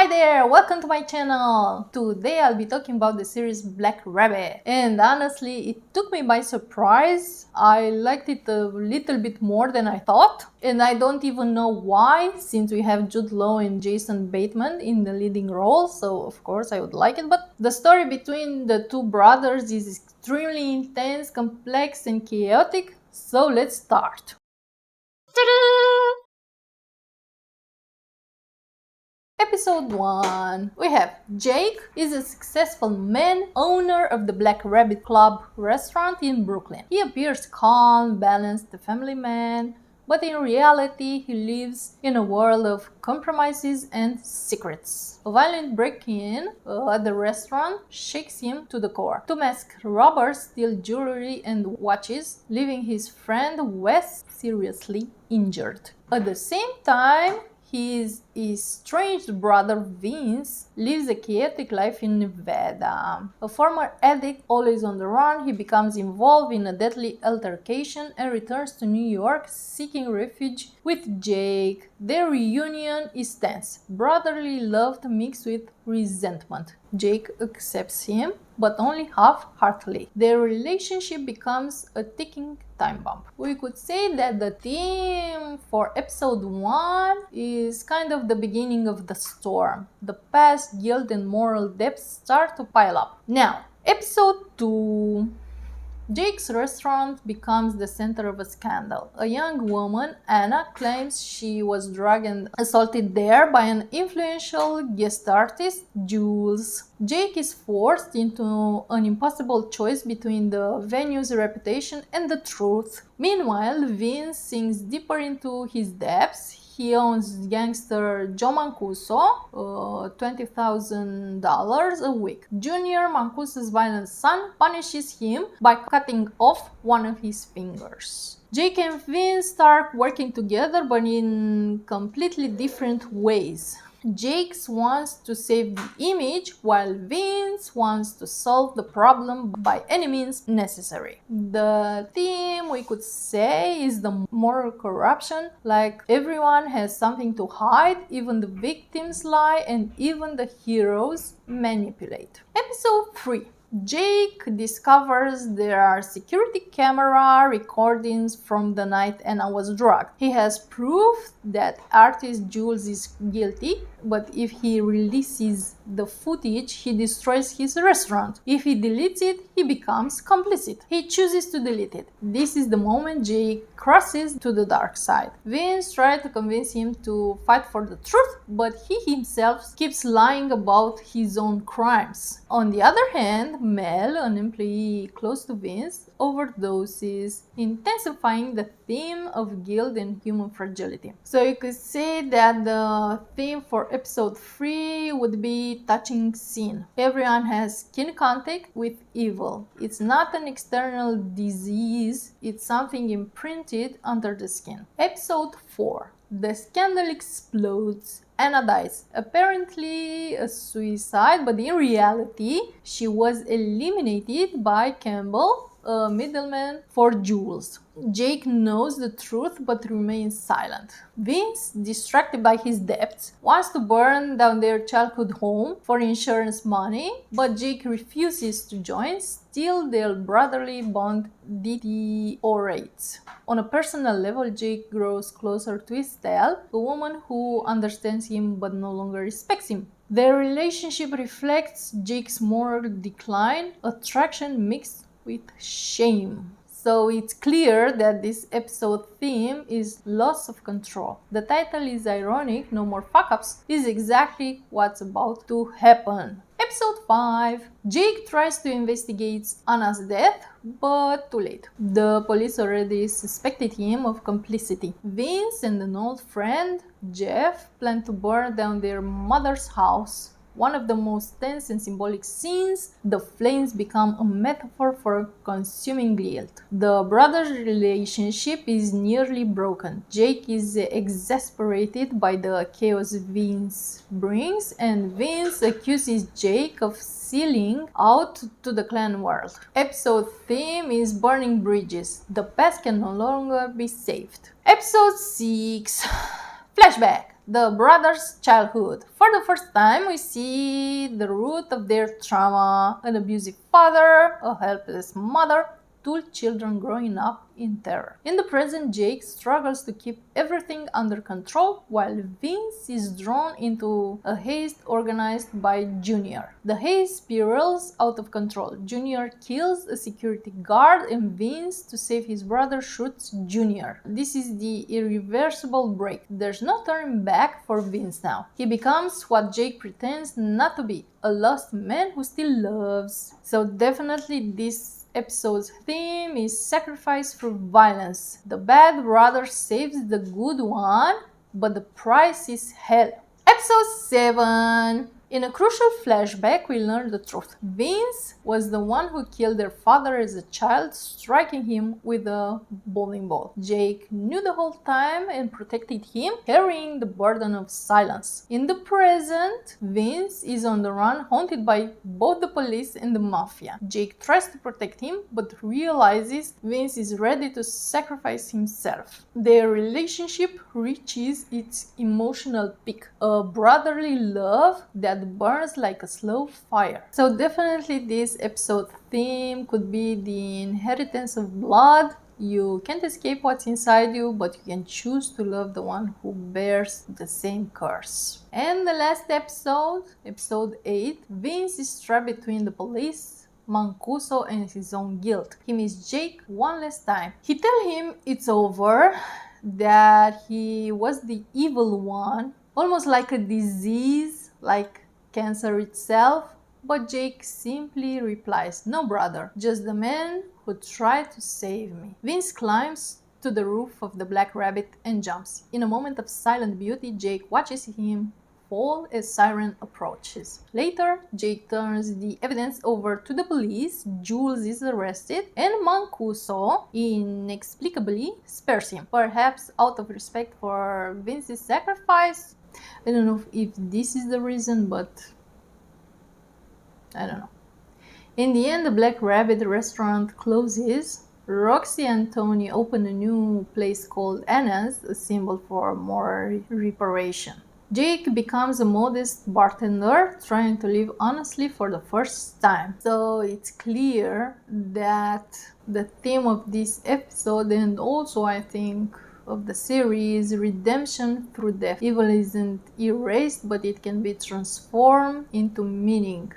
there, welcome to my channel. Today I'll be talking about the series Black Rabbit, and honestly it took me by surprise. I liked it a little bit more than I thought, and I don't even know why, since we have Jude and Jason Bateman in the leading role, so of course I would like it. But the story between the two brothers is extremely intense, complex and chaotic, so let's start. Episode 1. We have Jake is a successful man, owner of the Black Rabbit Club restaurant in Brooklyn. He appears calm, balanced, a family man, but in reality he lives in a world of compromises and secrets. A violent break-in at the restaurant shakes him to the core. Two masked robbers steal jewelry and watches, leaving his friend Wes seriously injured. At the same time, his estranged brother Vince lives a chaotic life in Nevada. A former addict, always on the run, he becomes involved in a deadly altercation and returns to New York seeking refuge with Jake. Their reunion is tense, brotherly love mixed with resentment. Jake accepts him, but only half-heartedly. Their relationship becomes a ticking time bomb. We could say that the theme for episode 1 is kind of the beginning of the storm. The past, guilt and moral depths start to pile up. Now, episode 2. Jake's restaurant becomes the center of a scandal. A young woman, Anna, claims she was drugged and assaulted there by an influential guest artist, Jude. Jake is forced into an impossible choice between the venue's reputation and the truth. Meanwhile, Vince sinks deeper into his depths. He owns gangster Joe Mancuso, $20,000 a week. Junior Mancuso's violent son punishes him by cutting off one of his fingers. Jake and Vince start working together, but in completely different ways. Jake wants to save the image, while Vince wants to solve the problem by any means necessary. The theme, we could say, is the moral corruption. Like, everyone has something to hide, even the victims lie, and even the heroes manipulate. Episode 3. Jake discovers there are security camera recordings from the night Anna was drugged. He has proof that artist Jules is guilty, but if he releases the footage, he destroys his restaurant. If he deletes it, he becomes complicit. He chooses to delete it. This is the moment Jake crosses to the dark side. Vince tries to convince him to fight for the truth, but he himself keeps lying about his own crimes. On the other hand, Mel, an employee close to Vince, overdoses, intensifying the theme of guilt and human fragility. So you could say that the theme for episode 3 would be touching sin. Everyone has skin contact with evil. It's not an external disease, it's something imprinted under the skin. Episode 4. The scandal explodes. Anna dies. Apparently a suicide, but in reality, she was eliminated by Campbell, a middleman for Jules. Jake knows the truth but remains silent. Vince, distracted by his debts, wants to burn down their childhood home for insurance money, but Jake refuses to join. Still, their brotherly bond deteriorates. On a personal level, Jake grows closer to Estelle, a woman who understands him but no longer respects him. Their relationship reflects Jake's moral decline, attraction mixed with shame. So it's clear that this episode theme is loss of control. The title is ironic, no more fuck-ups, is exactly what's about to happen. Episode 5. Jake tries to investigate Anna's death, but too late. The police already suspected him of complicity. Vince and an old friend, Jeff, plan to burn down their mother's house. One of the most tense and symbolic scenes, the flames become a metaphor for consuming guilt. The brothers' relationship is nearly broken. Jake is exasperated by the chaos Vince brings, and Vince accuses Jake of selling out to the clan world. Episode theme is burning bridges. The past can no longer be saved. Episode 6. Flashback. the brothers' childhood. For the first time, we see the root of their trauma: an abusive father, a helpless mother, two children growing up in terror. In the present, Jake struggles to keep everything under control, while Vince is drawn into a haze organized by Junior. The haze spirals out of control. Junior kills a security guard, and Vince, to save his brother, shoots Junior. This is the irreversible break. There's no turning back for Vince now. He becomes what Jake pretends not to be, a lost man who still loves. So definitely this episode's theme is sacrifice through violence. The bad brother saves the good one, but the price is hell. Episode 7. In a crucial flashback, we learn the truth. Vince was the one who killed their father as a child, striking him with a bowling ball. Jake knew the whole time and protected him, carrying the burden of silence. In the present, Vince is on the run, haunted by both the police and the mafia. Jake tries to protect him, but realizes Vince is ready to sacrifice himself. Their relationship reaches its emotional peak, a brotherly love that burns like a slow fire. So definitely this episode theme could be the inheritance of blood. You can't escape what's inside you, but you can choose to love the one who bears the same curse. And the last episode, episode 8, Vince is trapped between the police, Mancuso, and his own guilt. He meets Jake one last time. He tells him it's over, that he was the evil one, almost like a disease, like cancer itself, but Jake simply replies, "No, brother, just the man who tried to save me." Vince climbs to the roof of the Black Rabbit and jumps. In a moment of silent beauty, Jake watches him fall as Siren approaches. Later, Jake turns the evidence over to the police, Jules is arrested, and Mancuso inexplicably spares him. Perhaps out of respect for Vince's sacrifice. I don't know if this is the reason, but I don't know. In the end, the Black Rabbit restaurant closes. Roxy and Tony open a new place called Anna's, a symbol for more reparation. Jake becomes a modest bartender, trying to live honestly for the first time. So it's clear that the theme of this episode, and also I think of the series, redemption through death. Evil isn't erased, but it can be transformed into meaning.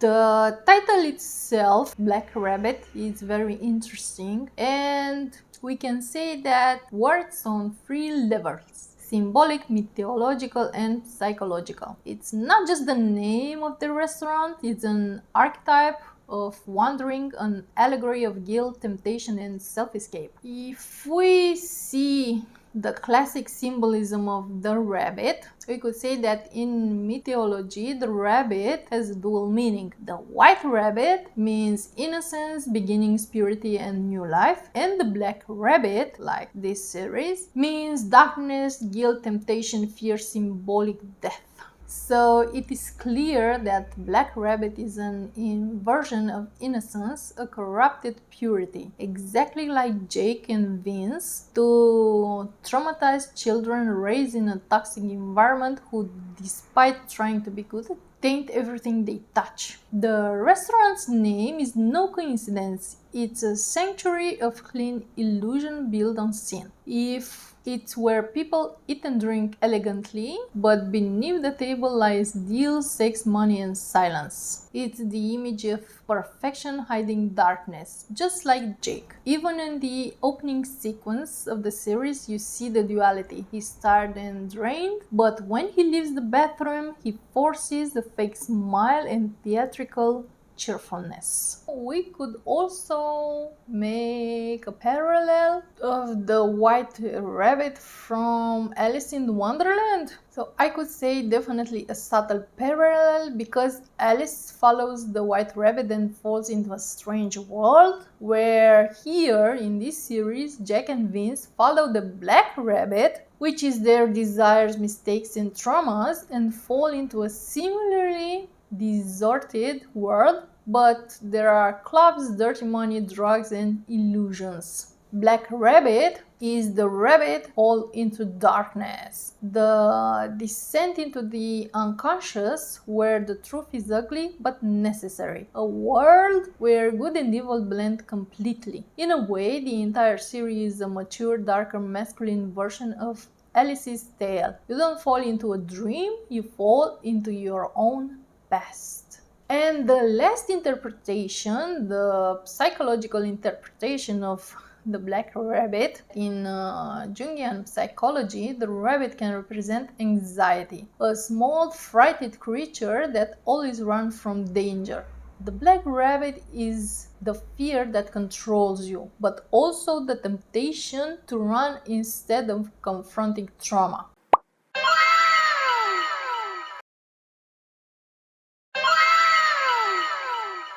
The title itself, Black Rabbit, is very interesting, and we can say that works on 3 levels: symbolic, mythological, and psychological. It's not just the name of the restaurant, it's an archetype of wandering, an allegory of guilt, temptation, and self-escape. If we see the classic symbolism of the rabbit, we could say that in mythology, the rabbit has a dual meaning. The white rabbit means innocence, beginnings, purity, and new life. And the black rabbit, like this series, means darkness, guilt, temptation, fear, symbolic death. So it is clear that Black Rabbit is an inversion of innocence, a corrupted purity, exactly like Jake and Vince, two traumatized children raised in a toxic environment who, despite trying to be good, taint everything they touch. The restaurant's name is no coincidence. It's a sanctuary of clean illusion built on sin. If it's where people eat and drink elegantly, but beneath the table lies deals, sex, money, and silence. It's the image of perfection hiding darkness, just like Jake. Even in the opening sequence of the series, you see the duality. He's tired and drained, but when he leaves the bathroom, he forces a fake smile and theatrical cheerfulness. We could also make a parallel of the white rabbit from Alice in Wonderland. So I could say definitely a subtle parallel, because Alice follows the white rabbit and falls into a strange world, where here in this series Jack and Vince follow the black rabbit, which is their desires, mistakes, and traumas, and fall into a similarly distorted world, but there are clubs, dirty money, drugs, and illusions. Black rabbit is the rabbit hole into darkness, the descent into the unconscious where the truth is ugly but necessary, a world where good and evil blend completely. In a way, the entire series is a mature, darker, masculine version of Alice's tale. You don't fall into a dream, you fall into your own past. And the last interpretation, the psychological interpretation of the black rabbit, in Jungian psychology, the rabbit can represent anxiety, a small, frightened creature that always runs from danger. The black rabbit is the fear that controls you, but also the temptation to run instead of confronting trauma.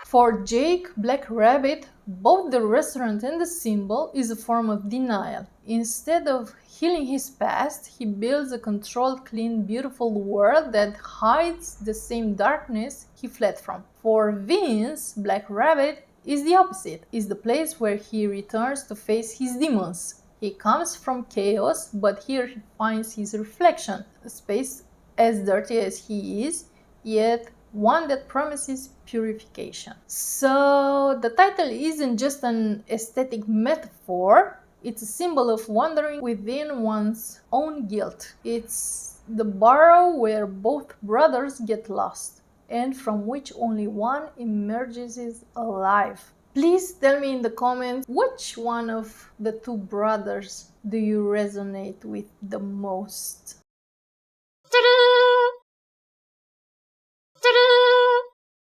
For Jake, Black Rabbit, both the restaurant and the symbol is a form of denial. Instead of healing his past, he builds a controlled, clean, beautiful world that hides the same darkness he fled from. For Vince, Black Rabbit is the opposite, is the place where he returns to face his demons. He comes from chaos, but here he finds his reflection, a space as dirty as he is, yet one that promises purification. So the title isn't just an aesthetic metaphor, it's a symbol of wandering within one's own guilt. It's the burrow where both brothers get lost and from which only one emerges alive. Please tell me in the comments which one of the two brothers do you resonate with the most.